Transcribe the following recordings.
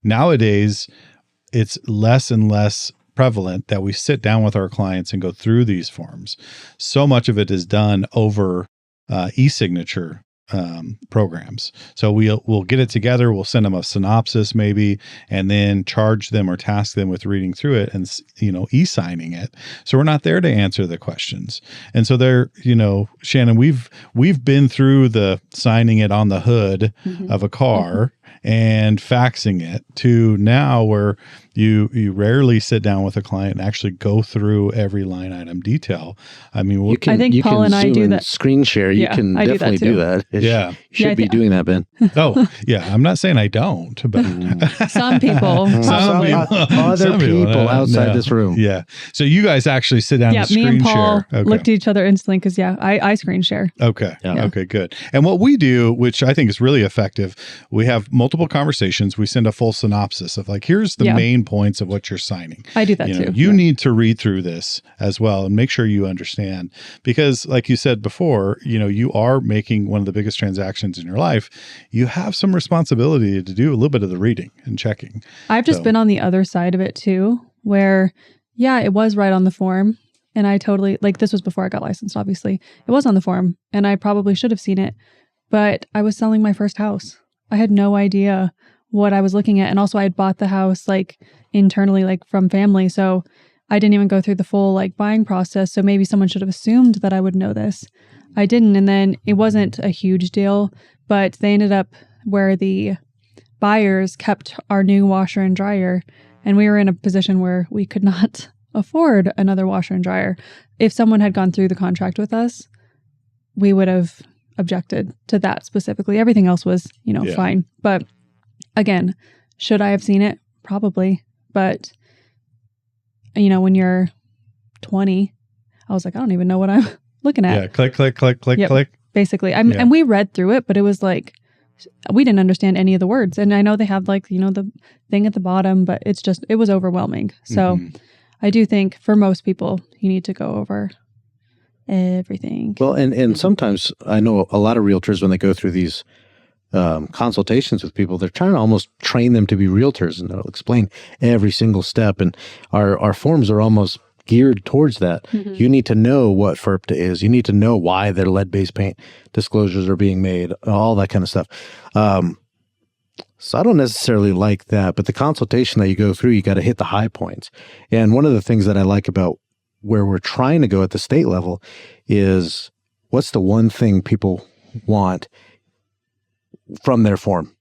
nowadays it's less and less prevalent that we sit down with our clients and go through these forms. So much of it is done over e-signature programs. So we'll get it together. We'll send them a synopsis maybe, and then charge them or task them with reading through it and, e-signing it. So we're not there to answer the questions. And so there, Shannon, we've been through the signing it on the hood of a car and faxing it to now where you rarely sit down with a client and actually go through every line item detail. I mean, I think Paul and I do that. Screen share. You can definitely do that. You should be doing that, Ben. Oh, yeah. I'm not saying I don't, but some people. Other people outside this room. Yeah. So you guys actually sit down and screen share. Me and Paul looked at each other instantly because, I screen share. Okay. Yeah. Okay, good. And what we do, which I think is really effective, we have multiple conversations. We send a full synopsis of here's the main points of what you're signing. I do that too. You need to read through this as well and make sure you understand, because like you said before, you are making one of the biggest transactions in your life. You have some responsibility to do a little bit of the reading and checking. I've just been on the other side of it too, where it was right on the form. And I totally, this was before I got licensed, obviously. It was on the form and I probably should have seen it, but I was selling my first house. I had no idea what I was looking at. And also I had bought the house internally, from family. So I didn't even go through the full buying process. So maybe someone should have assumed that I would know this. I didn't. And then it wasn't a huge deal, but they ended up where the buyers kept our new washer and dryer. And we were in a position where we could not afford another washer and dryer. If someone had gone through the contract with us, we would have objected to that specifically. Everything else was, fine. But again, should I have seen it? Probably. But, when you're 20, I was like, I don't even know what I'm looking at. Yeah. Click, click, click, click, click. Basically. And we read through it, but it was we didn't understand any of the words. And I know they have the thing at the bottom, but it was overwhelming. So I do think for most people, you need to go over everything. Well, and sometimes I know a lot of realtors, when they go through these consultations with people, they're trying to almost train them to be realtors, and they'll explain every single step. And our forms are almost geared towards that. You need to know what FERPTA is. You need to know why their lead-based paint disclosures are being made, all that kind of stuff. So I don't necessarily like that, but the consultation that you go through, you got to hit the high points. And one of the things that I like about where we're trying to go at the state level is, what's the one thing people want from their form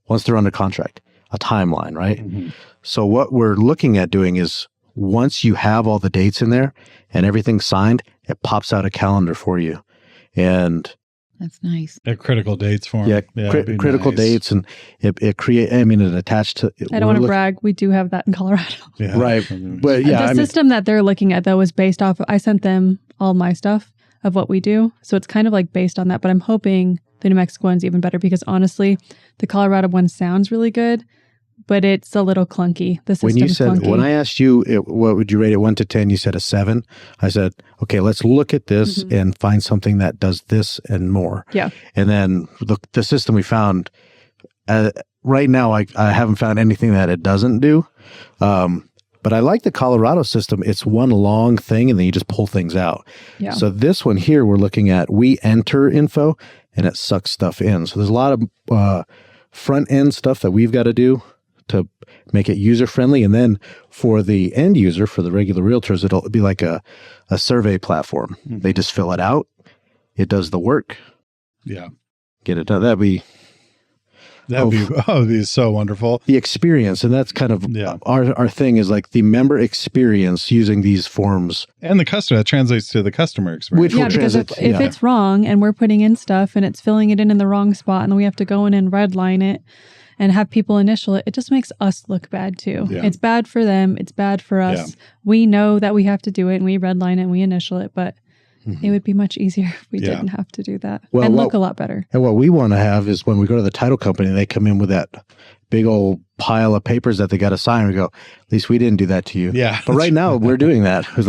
once they're under contract? A timeline, right? So what we're looking at doing is, once you have all the dates in there and everything's signed, it pops out a calendar for you. And that's nice. A critical dates form. Yeah, critical dates, and it attached to. I don't want to brag. We do have that in Colorado. Yeah. Right. But the system that they're looking at, though, is based off. I sent them all my stuff of what we do. So it's kind of based on that. But I'm hoping the New Mexico one's even better, because honestly, the Colorado one sounds really good, but it's a little clunky. The system's clunky. When I asked you, what would you rate it 1 to 10? You said a 7. I said, okay, let's look at this and find something that does this and more. Yeah. And then the system we found, right now, I haven't found anything that it doesn't do. But I like the Colorado system. It's one long thing, and then you just pull things out. Yeah. So this one here, we're looking at, we enter info, and it sucks stuff in. So there's a lot of front end stuff that we've got to do to make it user friendly. And then for the end user, for the regular realtors, it'll be like a survey platform. They just fill it out. It does the work. Yeah. Get it done. That'd be so wonderful. The experience. And that's kind of our thing, is the member experience using these forms. And the customer, that translates to the customer experience. Because if it's wrong and we're putting in stuff and it's filling it in the wrong spot, and then we have to go in and redline it and have people initial it, it just makes us look bad too. Yeah. It's bad for them. It's bad for us. Yeah. We know that we have to do it, and we redline it and we initial it, but it would be much easier if we didn't have to do that and look a lot better. And what we want to have is, when we go to the title company, they come in with that big old pile of papers that they got to sign. We go, at least we didn't do that to you. Yeah. But right now we're doing that. It was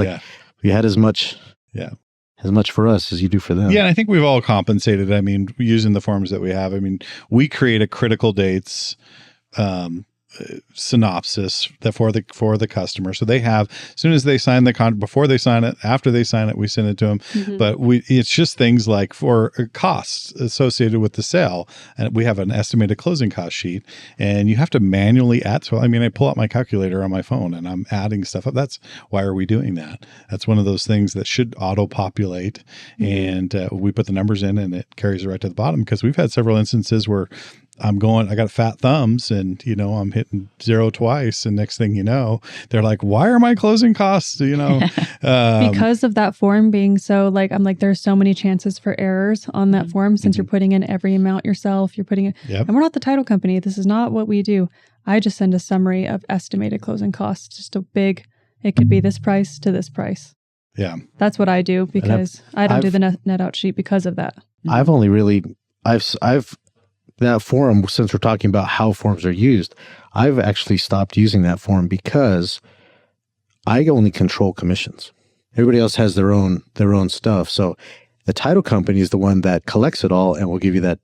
we had as much for us as you do for them. Yeah. And I think we've all compensated. I mean, using the forms that we have, we create a critical dates synopsis that for the customer. So they have, as soon as they sign the contract, before they sign it, after they sign it, we send it to them. Mm-hmm. But it's just things like for costs associated with the sale. And we have an estimated closing cost sheet, and you have to manually add. So, I mean, I pull out my calculator on my phone and I'm adding stuff up. That's why are we doing that? That's one of those things that should auto-populate. And we put the numbers in and it carries it right to the bottom, because we've had several instances where I got fat thumbs and, I'm hitting 0 twice. And next thing you know, they're like, why are my closing costs, because of that form being so I'm like, there's so many chances for errors on that form, since you're putting in every amount yourself, you're putting it, and we're not the title company. This is not what we do. I just send a summary of estimated closing costs, just it could be this price to this price. Yeah. That's what I do, because I don't do the net out sheet because of that. I've that form, since we're talking about how forms are used, I've actually stopped using that form because I only control commissions. Everybody else has their own stuff. So the title company is the one that collects it all and will give you that.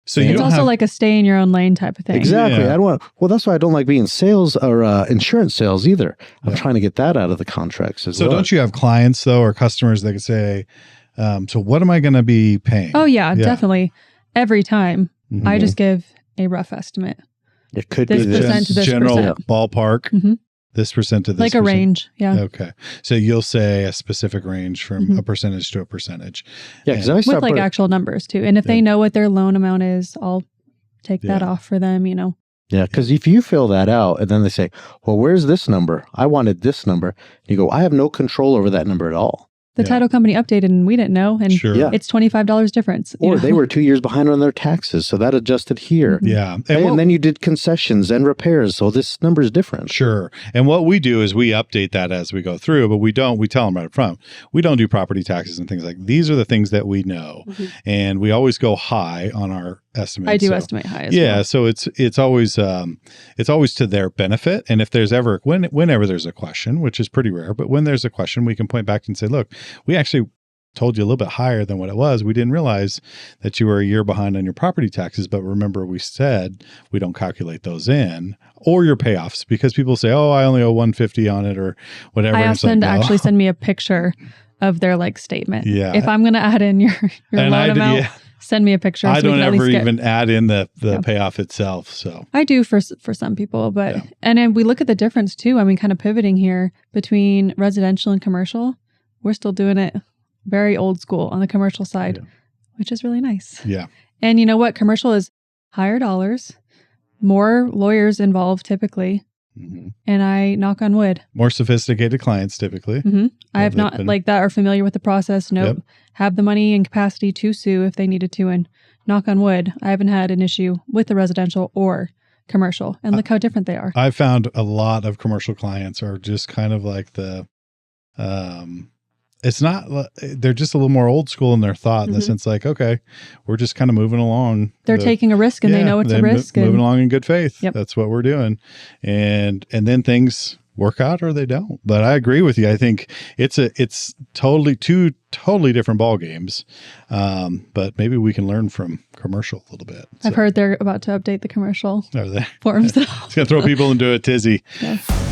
So it's also like a stay in your own lane type of thing. Exactly. Yeah. That's why I don't like being sales or insurance sales either. I'm trying to get that out of the contracts as well. So don't you have clients though, or customers that could say, so what am I going to be paying? Oh yeah, definitely. Every time. I just give a rough estimate. It could this be this percent to this general percent. ballpark. This percent to this like a percent. range. Yeah. Okay. So you'll say a specific range from a percentage to a percentage. Yeah. Because with actual numbers too. And if they know what their loan amount is, I'll take that off for them, Yeah. Because if you fill that out and then they say, well, where's this number? I wanted this number. And you go, I have no control over that number at all. The title company updated and we didn't know. And it's $25 difference. Or they were 2 years behind on their taxes. So that adjusted here. Yeah. And then you did concessions and repairs. So this number is different. Sure. And what we do is we update that as we go through, but we tell them right up front, we don't do property taxes and things like these are the things that we know. And we always go high on our estimates. I do estimate high as well. So it's always to their benefit. And if there's ever, whenever there's a question, which is pretty rare, but when there's a question, we can point back and say, look, we actually told you a little bit higher than what it was. We didn't realize that you were a year behind on your property taxes, but remember we said we don't calculate those in, or your payoffs, because people say, oh, I only owe $150 on it or whatever. I asked them to actually send me a picture of their statement. Yeah. If I'm going to add in your loan amount, send me a picture. I don't ever even add in the payoff itself. So I do for some people, but and then we look at the difference too. I mean, kind of pivoting here between residential and commercial. We're still doing it very old school on the commercial side, which is really nice. Yeah. And you know what? Commercial is higher dollars, more lawyers involved typically. And I knock on wood. More sophisticated clients typically. I have not that are familiar with the process. Have the money and capacity to sue if they needed to. And knock on wood, I haven't had an issue with the residential or commercial. And look how different they are. I found a lot of commercial clients are just kind of like it's not, they're just a little more old school in their thought in the sense okay, we're just kind of moving along. They're taking a risk and they know it's a risk. Moving along in good faith. That's what we're doing. And then things work out or they don't. But I agree with you. I think it's two totally different ball games. But maybe we can learn from commercial a little bit. I've heard they're about to update the commercial Are they? forms. It's going to throw people into a tizzy. Yes.